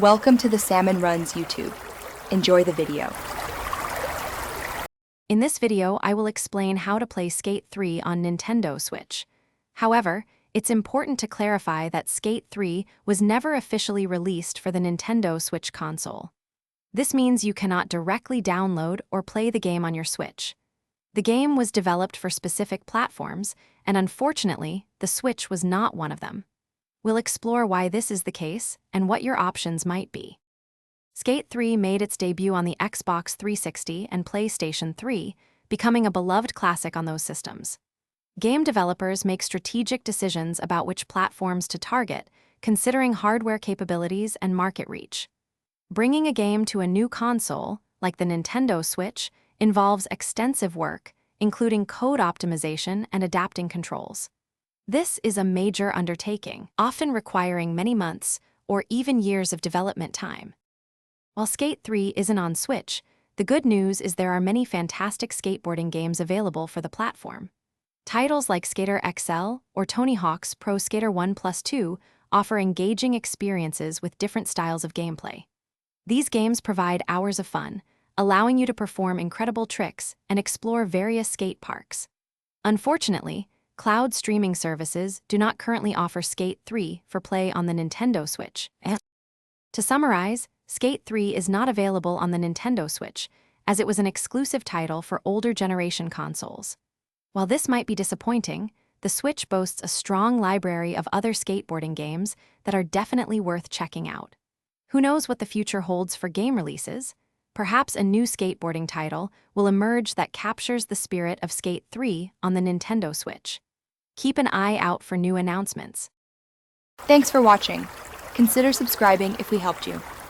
Welcome to the Salmon Runs YouTube. Enjoy the video. In this video, I will explain how to play Skate 3 on Nintendo Switch. However, it's important to clarify that Skate 3 was never officially released for the Nintendo Switch console. This means you cannot directly download or play the game on your Switch. The game was developed for specific platforms, and unfortunately, the Switch was not one of them. We'll explore why this is the case and what your options might be. Skate 3 made its debut on the Xbox 360 and PlayStation 3, becoming a beloved classic on those systems. Game developers make strategic decisions about which platforms to target, considering hardware capabilities and market reach. Bringing a game to a new console, like the Nintendo Switch, involves extensive work, including code optimization and adapting controls. This is a major undertaking, often requiring many months or even years of development time. While Skate 3 isn't on Switch, the good news is there are many fantastic skateboarding games available for the platform. Titles like Skater XL or Tony Hawk's Pro Skater 1+2 offer engaging experiences with different styles of gameplay. These games provide hours of fun, allowing you to perform incredible tricks and explore various skate parks. Unfortunately, cloud streaming services do not currently offer Skate 3 for play on the Nintendo Switch. To summarize, Skate 3 is not available on the Nintendo Switch, as it was an exclusive title for older generation consoles. While this might be disappointing, the Switch boasts a strong library of other skateboarding games that are definitely worth checking out. Who knows what the future holds for game releases? Perhaps a new skateboarding title will emerge that captures the spirit of Skate 3 on the Nintendo Switch. Keep an eye out for new announcements. Thanks for watching. Consider subscribing if we helped you.